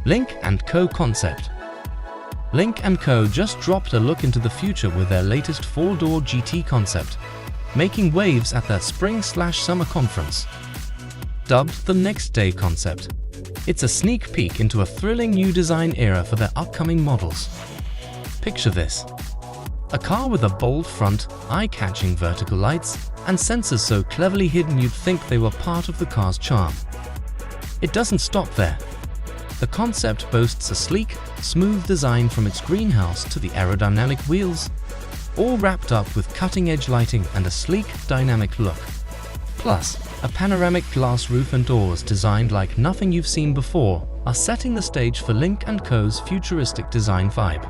Lynk Co concept. Lynk Co just dropped a look into the future with their latest 4-door GT concept, making waves at their spring/summer conference. Dubbed the Next Day concept, it's a sneak peek into a thrilling new design era for their upcoming models. Picture this: a car with a bold front, eye-catching vertical lights, and sensors so cleverly hidden you'd think they were part of the car's charm. It doesn't stop there. The concept boasts a sleek, smooth design from its greenhouse to the aerodynamic wheels, all wrapped up with cutting-edge lighting and a sleek, dynamic look. Plus, a panoramic glass roof and doors designed like nothing you've seen before are setting the stage for Lynk & Co's futuristic design vibe.